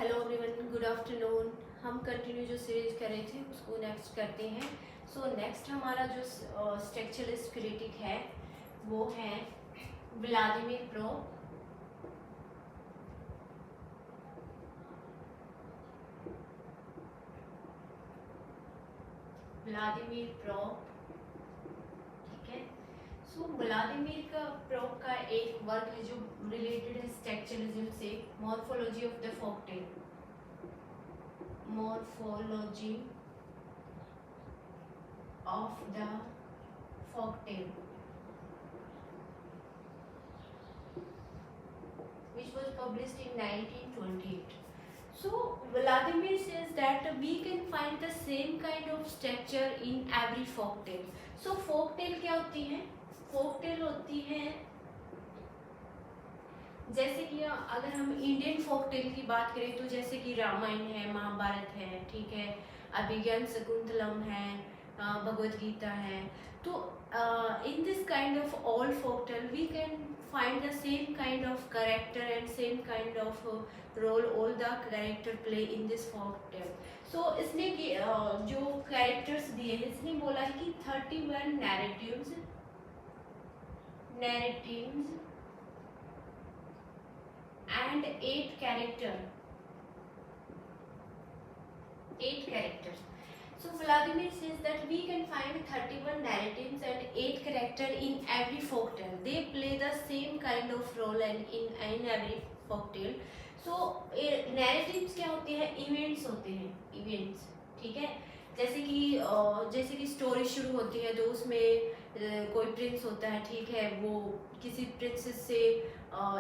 Hello everyone, good afternoon. हम continue जो series कर रहे थे उसको नेक्स्ट करते हैं। सो नेक्स्ट हमारा जो स्ट्रक्चरलिस्ट क्रिटिक है वो है व्लादिमीर प्रोप। व्लादिमीर प्रोप, ठीक है। सो व्लादिमीर का प्रोप का एक वर्क है जो रिलेटेड है स्ट्रक्चरलिज्म से, morphology of the folktale. Morphology of the folktale which was published in 1928. So Vladimir says that we can find the same kind of structure in every folktale. So folktale क्या होती है? folktale होती है जैसे कि अगर हम इंडियन फोकटेल की बात करें तो जैसे कि रामायण है, महाभारत है, ठीक है, अभिज्ञान शकुंतलम है, भगवत गीता है। तो in this kind of all folktale we can find the same kind of character and same kind of role all the character play in this folktale. So इसने जो characters दिए हैं, इसने बोला है कि 31 narratives and 8 characters. So Vladimir says that we can find 31 narratives and 8 characters in every folktale. They play the same kind of role and in every folktale. So narratives क्या होती है? Events होते हैं, events, ठीक है। जैसे कि story शुरू होती है तो उसमें कोई प्रिंस होता है, ठीक है, वो किसी प्रिंसेस से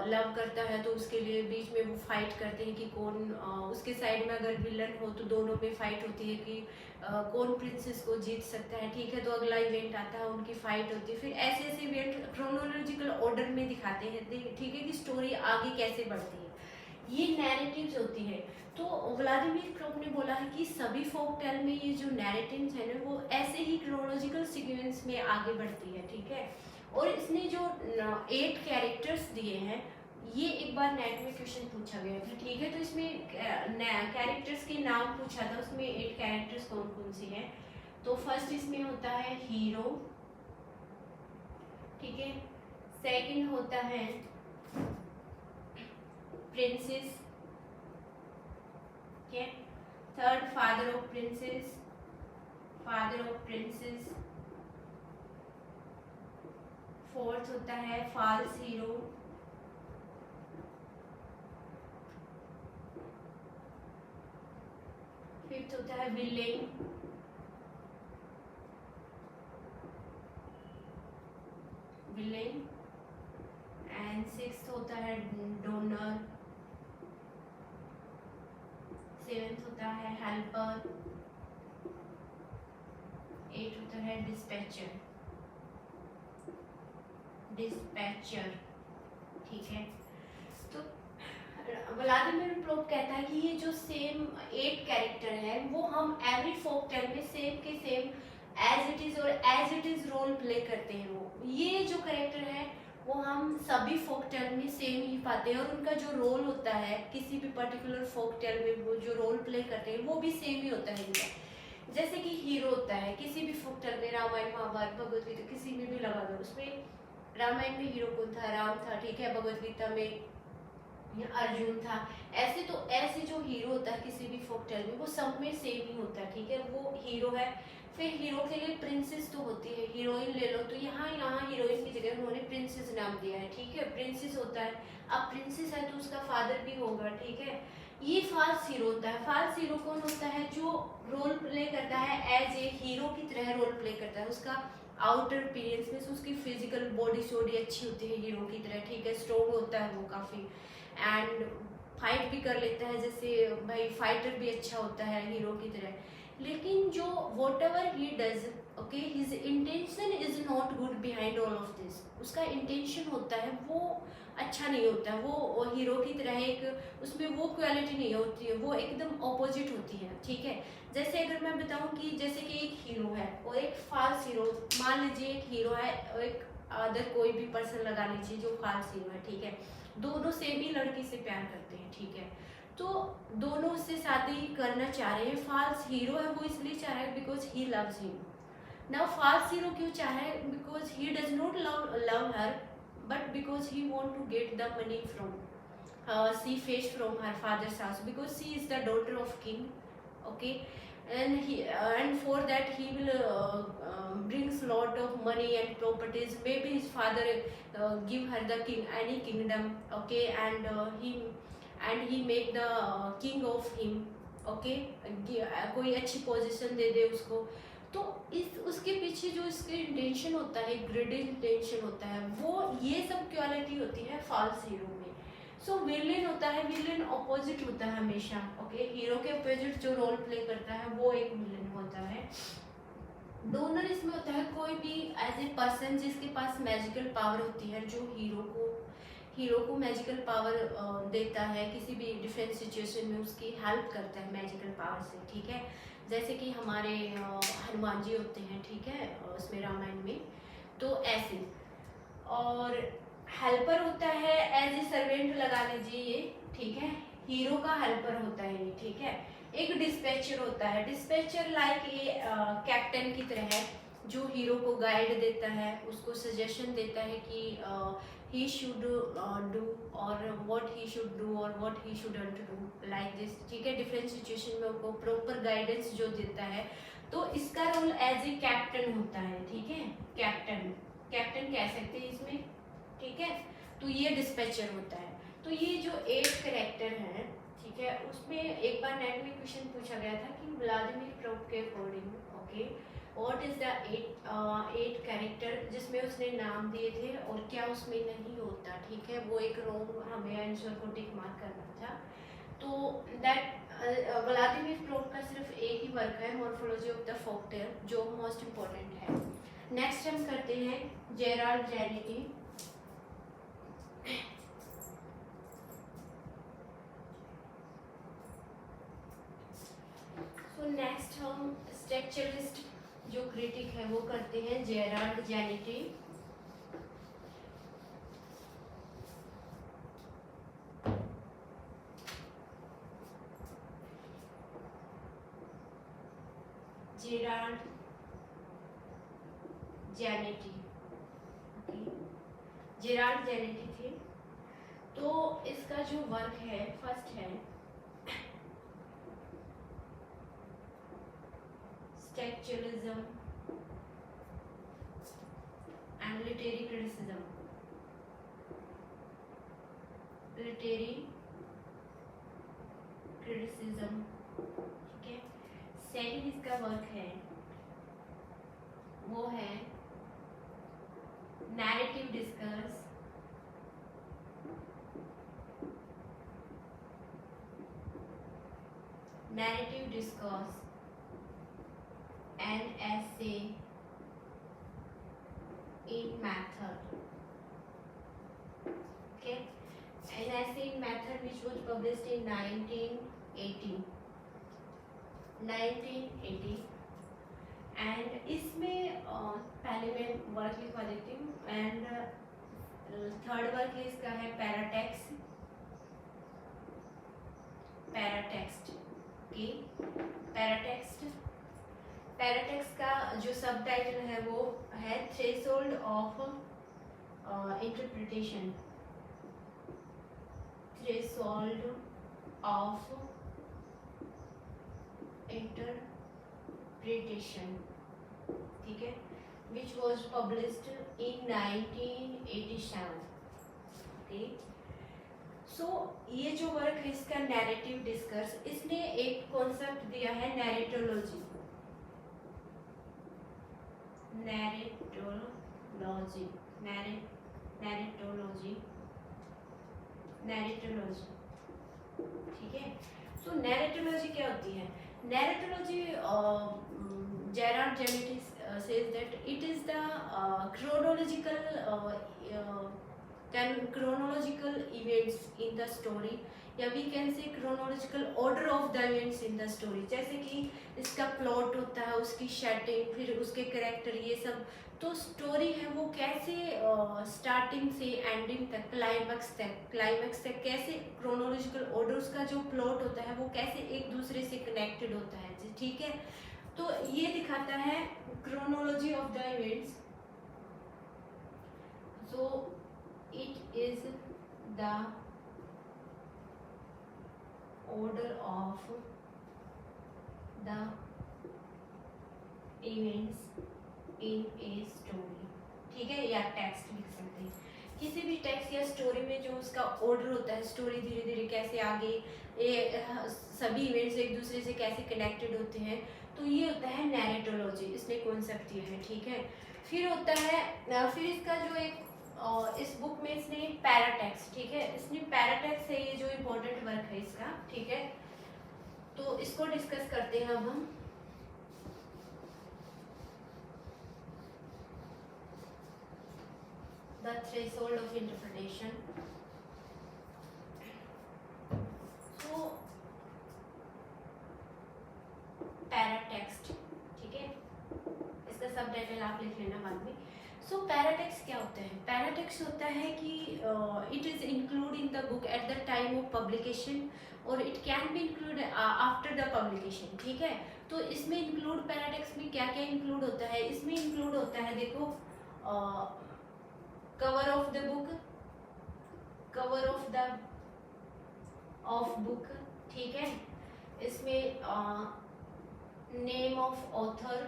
लव करता है तो उसके लिए बीच में वो फाइट करते हैं कि कौन उसके साइड में अगर विलन हो तो दोनों में फाइट होती है कि कौन प्रिंसेस को जीत सकता है, ठीक है। तो अगला इवेंट आता है, उनकी फाइट होती है, फिर ऐसे ऐसे इवेंट क्रोनोलॉजिकल ऑर्डर में दिखाते हैं, ठीक है, कि स्टोरी आगे कैसे बढ़ती है। ये नैरेटिव्स होती है। तो व्लादिमीर प्रोप ने बोला है कि सभी फोक टेल में ये जो नैरेटिव्स है ना वो ऐसे ही क्रोनोलॉजिकल सीक्वेंस में आगे बढ़ती है, ठीक है। और इसने जो 8 कैरेक्टर्स दिए हैं, ये एक बार नेट में क्वेश्चन पूछा गया था, ठीक है। तो इसमें कैरेक्टर्स के नाम पूछा था, उसमें 8 कैरेक्टर्स कौन कौन सी हैं। तो फर्स्ट इसमें होता है हीरो, ठीक है। सेकंड होता है प्रिंसेस, ठीक है। Third father of princess, fourth होता है फॉल्स हीरो, फिफ्थ होता है विलेन, एंड सिक्स्थ होता है डोनर, सेवेंथ होता है हेल्पर, एट होता है डिस्पैचर, ठीक है। तो व्लादिमीर प्रोप कहता है कि ये जो सेम 8 कैरेक्टर है वो हम एवरी फोक टेल में सेम के सेम एज इट इज और as it is role play करते हैं। वो ये जो कैरेक्टर है वो हम सभी फोक टेल में सेम ही पाते हैं और उनका जो रोल होता है किसी भी पर्टिकुलर फोक टेल में वो जो रोल प्ले करते हैं वो भी सेम ही होता है इनका। जैसे कि हीरो होता है किसी भी फोक टेल में, रामायण, महाभारत, भगवत गीता, किसी में भी लगा दो, उसमें रामायण में हीरो कौन था? राम था, ठीक है। भगवत गीता में अर्जुन था। ऐसे जो हीरो होता है किसी भी फोक टेल में वो सब में सेम ही होता है, ठीक है, वो हीरो है। फिर हीरो के लिए प्रिंसेस तो होती है, हीरोइन ले लो तो यहाँ हीरोइन की जगह उन्होंने प्रिंसेस नाम दिया है, ठीक है, प्रिंसेस होता है। अब प्रिंसेस है तो उसका फादर भी होगा, ठीक है। ये फाल्स हीरो होता है। फाल्स हीरो कौन होता है? जो रोल प्ले करता है एज ए हीरो की तरह रोल प्ले करता है, उसका आउटर अपीयरेंस में उसकी फिजिकल बॉडी शॉडी अच्छी होती है हीरो की तरह, ठीक है, स्ट्रॉन्ग होता है वो काफ़ी, एंड फाइट भी कर लेता है, जैसे भाई फाइटर भी अच्छा होता है हीरो की तरह। लेकिन जो what ever he does, okay, his intention is not good behind all of this. उसका इंटेंशन होता है वो अच्छा नहीं होता, वो हीरो की तरह एक उसमें वो क्वालिटी नहीं होती है, वो एकदम ऑपोजिट होती है, ठीक है। जैसे अगर मैं बताऊं कि जैसे कि एक हीरो है और एक फाल्स हीरो, मान लीजिए एक हीरो है और एक अदर कोई भी पर्सन लगा लीजिए जो फाल्स हीरो है, ठीक है, दोनों सेम ही लड़की से प्यार करते हैं, ठीक है। तो दोनों उससे शादी करना चाह रहे हैं। फॉल्स हीरो है वो इसलिए चाह रहा है because he loves him. Now false hero क्यों चाह रहा है? Because he does not love her, but because he want to get the money from she fetched from her father's house because she is the daughter of king. Okay, and for that he will brings lot of money and properties. Maybe his father give her the any kingdom. Okay, and he make the king of him. Okay, कोई अच्छी position दे दे उसको। तो इस उसके पीछे जो इसके intention होता है, ग्रेड इंटेंशन होता है, वो ये सब क्वालिटी होती है फॉल्स हीरो में। सो विलेन होता है, विलेन ऑपोजिट होता है हमेशा। ओके, हीरो के ऑपोजिट जो रोल प्ले करता है वो एक विलेन होता है। डोनर इसमें होता है कोई भी एज ए पर्सन जिसके पास मैजिकल पावर होती है, जो हीरो को मैजिकल पावर देता है, किसी भी डिफरेंट सिचुएशन में उसकी हेल्प करता है मैजिकल पावर से। ठीक है, जैसे कि हमारे हनुमान जी होते हैं, ठीक है, उसमें रामायण में, तो ऐसे। और हेल्पर होता है एज ए सर्वेंट लगा लीजिए ये, ठीक है, हीरो का हेल्पर होता है ये। ठीक है, एक डिस्पैचर होता है, डिस्पैचर लाइक ये कैप्टन की तरह है, जो हीरो को गाइड देता है, उसको सजेशन देता है कि he should do और what he should do और what he shouldn't do like this। ठीक है, डिफरेंट सिचुएशन में उनको प्रॉपर गाइडेंस जो देता है, तो इसका रोल एज ए कैप्टन होता है। ठीक है, कैप्टन कह सकते हैं इसमें। ठीक है, तो ये डिस्पैचर होता है। तो ये जो 8 कैरेक्टर हैं, ठीक है, उसमें एक बार नेट में क्वेश्चन पूछा गया था कि व्लादिमीर प्रोप के according, okay, what is the 8 character जिसमें उसने नाम दिए थे और क्या उसमें नहीं होता। ठीक है, वो एक रॉन्ग हमें आंसर को टिक मार्क करना था। तो दैट व्लादिमीर प्रोप का सिर्फ एक ही वर्क है, मॉर्फोलॉजी ऑफ द फोकटेल, जो मोस्ट इम्पोर्टेंट है। नेक्स्ट हम करते हैं जेराल्ड जेनिटी। तो नेक्स्ट हम स्ट्रक्चरिस्ट जो क्रिटिक है वो करते हैं जेराल्ड जेनिटी। जेराल्ड जेनिटी, जेराल्ड जेनिटी थे। तो इसका जो वर्क है, फर्स्ट है structuralism and literary criticism. Literary criticism, ठीक है। सेकंड इसका वर्क है वो है narrative डिस्कर्स, narrative discourse and essay in method, okay, an essay in method which was published in 1980 and इसमें पहले मैं वर्क लिखवा देती हूँ। एंड थर्ड वर्क है इसका है पैराटेक्स्ट, ओके। पैराटेक्स्ट का जो सब टाइटल है वो है threshold of interpretation, threshold of interpretation, ठीक है, which was published in 1987, okay. So ये जो वर्क है इसका नैरेटिव डिस्कर्स, इसने एक कॉन्सेप्ट दिया है नैरेटोलॉजी, नैरेटोलॉजी, ठीक है। सो नैरेटोलॉजी क्या होती है? नैरेटोलॉजी, Gerald जेनिटी says that it is the chronological events in the story, या we can say chronological order of the events in the story। जैसे कि इसका प्लॉट होता है, उसकी सेटिंग, फिर उसके कैरेक्टर, ये सब। तो स्टोरी है वो कैसे स्टार्टिंग से एंडिंग तक, क्लाइमैक्स तक कैसे क्रोनोलॉजिकल ऑर्डर उसका का जो प्लॉट होता है वो कैसे एक दूसरे से कनेक्टेड होता है, ठीक है। तो ये दिखाता है chronology of the events, so it is the order of the events in a story, ठीक है, या टेक्स्ट लिख सकते हैं। किसी भी टेक्स्ट या स्टोरी में जो उसका ऑर्डर होता है, स्टोरी धीरे धीरे कैसे आगे ये सभी इवेंट्स एक दूसरे से कैसे कनेक्टेड होते हैं, तो ये होता है नैरेटोलॉजी, इसने कॉन्सेप्ट दिया है, ठीक है। फिर होता है फिर इसका जो एक इस बुक में इसने पैराटेक्स्ट, ठीक है, इसने पैराटेक्स्ट है ये जो इम्पोर्टेंट वर्क है इसका, ठीक है। तो इसको डिस्कस करते हैं अब हम। The threshold of interpretation. So पैराटेक्स्ट, ठीक है, इसका सब टाइटल आप लिख लेना बाद में। सो पैराटेक्स्ट क्या होता है? पैराटेक्स्ट होता है कि it is include in the book at the time of publication और it can be include after the publication, ठीक है। तो इसमें इंक्लूड पैराटेक्स्ट में क्या क्या इंक्लूड होता है? इसमें इंक्लूड होता है, देखो, cover of the book, cover of book, ठीक है। इसमें name of author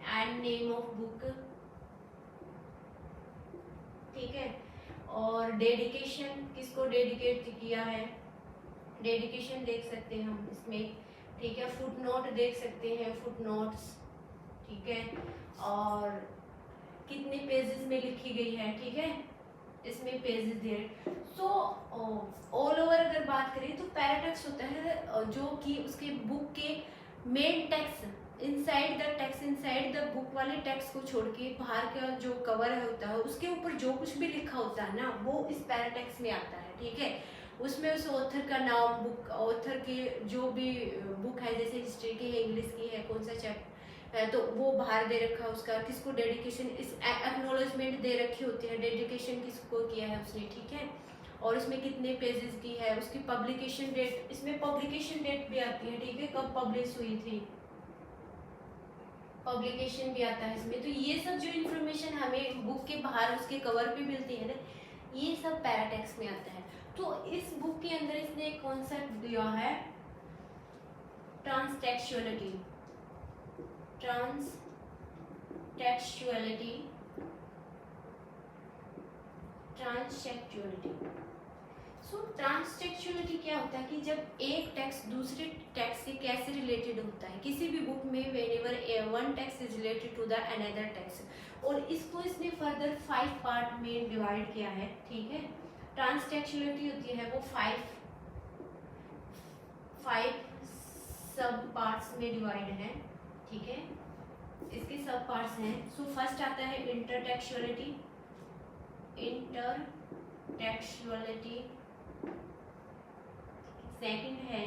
and name of book, ठीक है। और डेडिकेशन, किसको डेडिकेट किया है, डेडिकेशन देख सकते हैं हम इसमें, ठीक है। फुट नोट देख सकते हैं, फुट नोट्स, ठीक है। और कितने पेजेस में लिखी गई है, ठीक है, इसमें पेजेस दे। सो ऑल ओवर अगर बात करें तो पैराटेक्स्ट होता है जो कि उसके बुक के main text inside the book वाले टेक्स्ट को छोड़ के बाहर का जो कवर होता है उसके ऊपर जो कुछ भी लिखा होता है ना, वो इस पैराटेक्स्ट में आता है, ठीक है। उसमें उस ऑथर का नाम, बुक, ऑथर के जो भी बुक है, जैसे हिस्ट्री की है, इंग्लिश की है, कौन सा चैप्टर है, तो वो बाहर दे रखा है उसका, किसको डेडिकेशन, इस एक्नॉलेजमेंट दे रखी होती है, डेडिकेशन किसको किया है उसने, ठीक है। और उसमें कितने पेजेस की है, उसकी पब्लिकेशन डेट, इसमें पब्लिकेशन डेट भी आती है, ठीक है, कब पब्लिश हुई थी, पब्लिकेशन भी आता है इसमें। तो ये सब जो इन्फॉर्मेशन हमें बुक के बाहर उसके कवर पे मिलती है ना, ये सब पैराटेक्स्ट में आता है। तो इस बुक के अंदर इसने एक कॉन्सेप्ट दिया है, ट्रांसटेक्चुअलिटी, ट्रांसटेक्चुअलिटी। सो ट्रांसटेक्चुअलिटी क्या होता है कि जब एक टेक्स्ट दूसरे टेक्स्ट से कैसे रिलेटेड होता है, किसी भी बुक में whenever one text is related to the another text, और इसको इसने फर्दर 5 पार्ट में डिवाइड किया है, ठीक है। ट्रांसटेक्चुअलिटी होती है वो 5 सब पार्ट्स में डिवाइड है, ठीक है, इसके सब पार्ट्स हैं। सो फर्स्ट आता है इंटरटेक्चुअलिटी, सेकंड है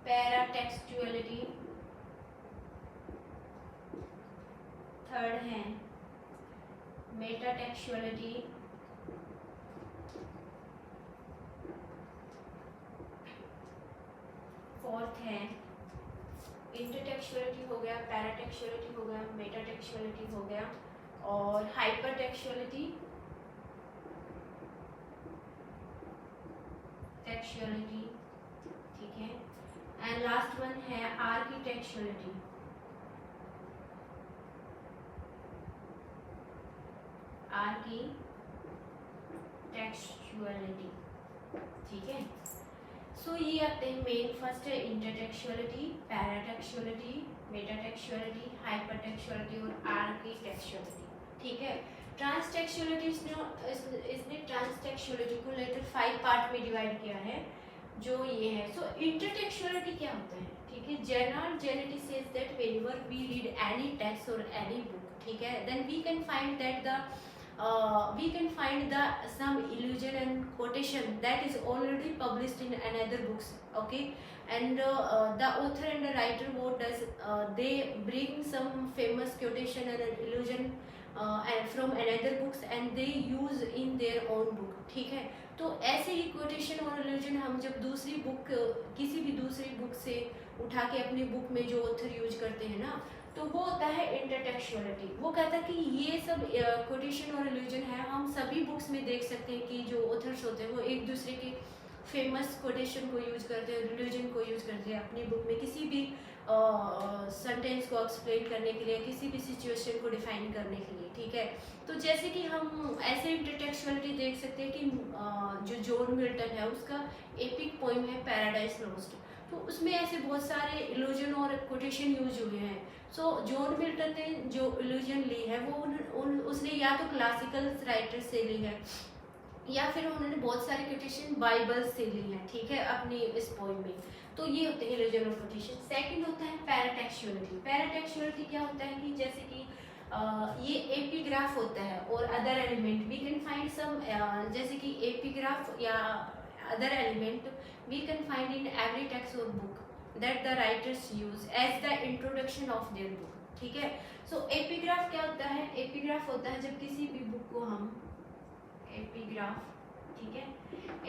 पैराटेक्चुअलिटी, थर्ड है मेटाटेक्चुअलिटी, फोर्थ है इंटरटेक्चुअलिटी हो गया, पैराटेक्चुअलिटी हो गया, मेटाटेक्चुअलिटी हो गया, और हाइपरटेक्चुअलिटी, ठीक है। एंड लास्ट वन है आर्किटेक्चुअलिटी, ठीक है। सो ये आते हैं मेन, फर्स्ट है इंटरटेक्चुअलिटी, पैराटेक्चुअलिटी, मेटाटेक्चुअलिटी, हाइपरटेक्चुअलिटी और आर्किटेक्चुअलिटी, ठीक है। ट्रांसटेक्चुअलिटी इसने ट्रांसटेक्चुअलिटी को लेकर 5 पार्ट में डिवाइड किया है, जो ये है। सो इंटरटेक्चुअलिटी क्या होता है, ठीक है। Generality says that whenever we read any text or any book, ठीक है, then we can find that some allusion and quotation that is already published in another books, okay. And the author and the writer, what does they bring some famous quotation and allusion from another books and they use in their own book, ठीक है। तो ऐसे ही quotation और एलुजन हम जब दूसरी book, किसी भी दूसरी बुक से उठा के अपनी बुक में जो ऑथर यूज करते हैं ना, तो वो होता है इंटरटेक्चुअलिटी। वो कहता है कि ये सब कोटेशन और एलुजन है, हम सभी बुक्स में देख सकते हैं कि जो ऑथर्स होते हैं वो एक दूसरे के फेमस कोटेशन को यूज करते हैं, रिलीजन को यूज करते हैं अपनी बुक में किसी भी सेंटेंस को एक्सप्लेन करने के लिए, किसी भी सिचुएशन को डिफाइन करने के लिए, ठीक है। तो जैसे कि हम ऐसे इंटरटेक्चुअलिटी देख सकते हैं कि जो जॉन मिल्टन है उसका एपिक पोइम है पैराडाइज लॉस्ट, तो उसमें ऐसे बहुत सारे इल्यूजन और कोटेशन यूज हुए हैं। सो जॉन मिल्टन ने जो इल्यूजन ली है वो उसने या तो क्लासिकल राइटर से ली है या फिर उन्होंने बहुत सारे कोटेशन बाइबल से ली हैं, ठीक है, अपनी इस पोइम में। तो ये होते हैं इल्यूजन और कोटेशन। सेकंड होता है पैराटेक्चुअलिटी। पैराटेक्चुअलिटी क्या होता है कि जैसे कि ये एपिग्राफ होता है और other element we can find some, जैसे कि एपिग्राफ या other element we can find in every text और book that the writers use as the introduction of their book, ठीक है। सो एपिग्राफ क्या होता है? एपिग्राफ होता है जब किसी भी बुक को हम एपिग्राफ, ठीक है,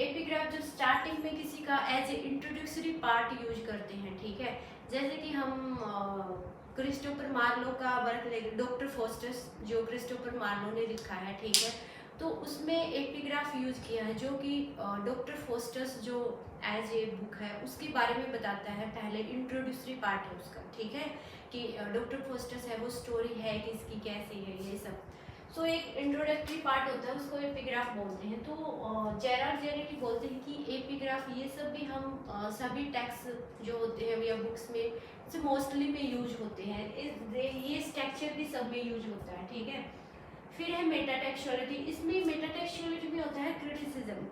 एपिग्राफ जब स्टार्टिंग में किसी का as a introductory part use करते हैं, ठीक है। जैसे कि हम क्रिस्टोफर मार्लो का वर्क लेंगे, डॉक्टर फोस्टस जो क्रिस्टोफर मार्लो ने लिखा है, ठीक है, तो उसमें एपिग्राफ यूज किया है जो कि डॉक्टर फोस्टस जो एज ए बुक है उसके बारे में बताता है। पहले इंट्रोड्यूसरी पार्ट है उसका, ठीक है, कि डॉक्टर फोस्टस है वो स्टोरी है कि इसकी कैसी है ये सब। सो एक इंट्रोडक्टरी पार्ट होता है उसको एपिग्राफ बोलते हैं। तो जेरार्ड जेरेटी बोलते हैं कि एपिग्राफ ये सब भी हम सभी टेक्स्ट जो होते हैं या बुक्स में से मोस्टली में यूज होते हैं, ये स्ट्रक्चर भी सब में यूज होता है, ठीक है। फिर है मेटाटेक्चुअलिटी। इसमें मेटाटेक्चुअलिटी में होता है क्रिटिसिज्म,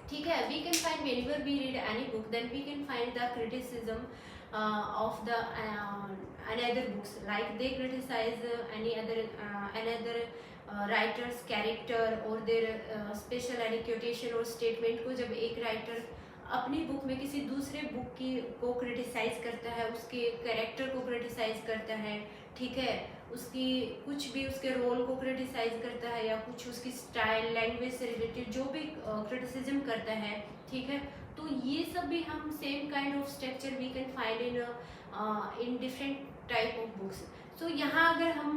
ठीक है। We can find whenever we read any book then we can find the criticism of the another books, like they criticize any other another writer's character or their special any quotation और statement को जब एक writer अपनी book में किसी दूसरे book की को क्रिटिसाइज करता है, उसके कैरेक्टर को क्रिटिसाइज करता है, ठीक है, उसकी कुछ भी उसके रोल को क्रिटिसाइज करता है या कुछ उसकी स्टाइल लैंग्वेज से रिलेटेड जो भी क्रिटिसिज्म करता है, ठीक है। तो ये सब भी हम same kind of structure we can find in different type of books. So यहाँ अगर हम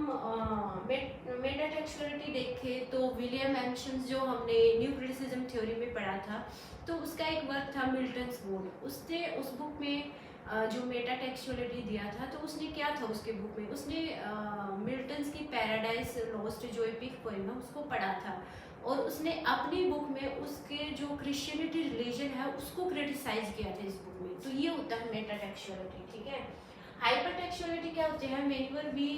मेटाटेक्चुअलिटी देखें तो विलियम एम्शंस जो हमने न्यू क्रिटिसिज्म थ्योरी में पढ़ा था, तो उसका एक वर्क था मिल्टन्स बोर्ड। उसने उस बुक में जो मेटाटेक्चुअलिटी दिया था, तो उसने क्या था उसके बुक में, उसने मिल्टन्स की पैराडाइज लॉस्ट जो एपिक पोएम है उसको पढ़ा था और उसने अपनी बुक में उसके जो क्रिश्चियनिटी रिलीजन है उसको क्रिटिसाइज किया था इस बुक में। तो ये होता है मेटाटेक्चुअलिटी, ठीक है। हाइपरटेक्चुअलिटी क्या होती है? Whenever we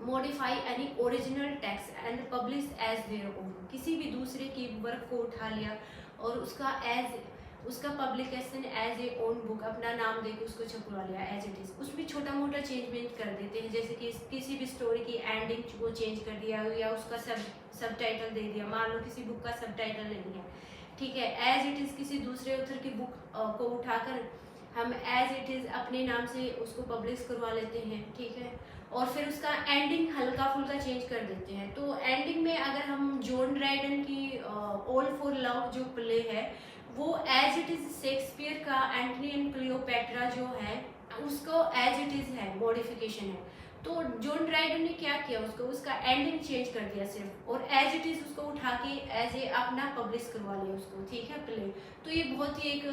modify any original text and publish as their own, किसी भी दूसरे की वर्क को उठा लिया और उसका publication as a own book अपना नाम देके उसको छपवा लिया एज इट इज, उसमें छोटा मोटा चेंजमेंट कर देते हैं, जैसे कि किसी भी स्टोरी की एंडिंग को चेंज कर दिया या उसका सब टाइटल दे दिया। मान लो किसी बुक का सब टाइटल नहीं है, ठीक है, एज इट इज किसी दूसरे ऑथर की बुक को उठाकर हम एज इट इज अपने नाम से उसको पब्लिश करवा लेते हैं, ठीक है, और फिर उसका एंडिंग हल्का फुल्का चेंज कर देते हैं। तो एंडिंग में अगर हम जॉन ड्राइडन की ऑल फॉर लव जो प्ले है वो एज इट इज शेक्सपियर का एंटनी एंड क्लियोपेट्रा जो है उसको एज इट इज है, मॉडिफिकेशन है। तो जॉन ड्राइडन ने क्या किया, उसका एंडिंग चेंज कर दिया सिर्फ, और एज इट इज उसको उठा के एज ए अपना पब्लिश करवा लिया उसको, ठीक है, प्ले। तो ये बहुत ही एक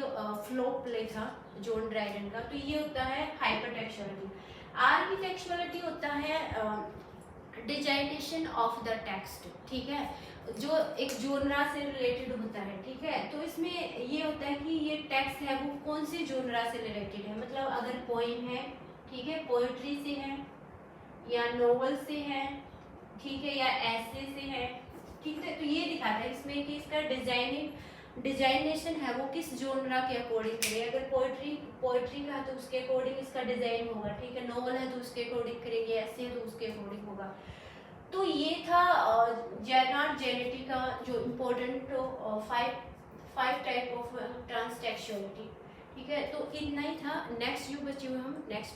फ्लॉप प्ले था जॉन ड्राइडन का। तो ये होता है हाइपरटेक्चुअलिटी। आर्किटेक्चुअलिटी होता है डिजाइनेशन ऑफ द टेक्स्ट, ठीक है, जो एक जोनरा से रिलेटेड होता है, ठीक है। तो इसमें ये होता है कि ये टेक्स्ट है वो कौन से जोनरा से रिलेटेड है, मतलब अगर पोइम है, ठीक है, पोएट्री से है या नोवेल से है, ठीक है, या ऐसे से है, ठीक है। तो ये दिखाता है इसमें कि इसका डिजाइनेशन है वो किस जोनरा के अकॉर्डिंग करे। अगर पोएट्री का है तो उसके अकॉर्डिंग इसका डिजाइन होगा, ठीक है, नोवेल है तो उसके अकॉर्डिंग करेंगे, ऐसे है तो उसके अकॉर्डिंग होगा। तो ये था जेरार्ड जेरेटी का जो इम्पोर्टेंट 5 टाइप ऑफ ट्रांसटेक्चुअलिटी, ठीक है। तो इतना ही था। नेक्स्ट जो बचे हुए हम नेक्स्ट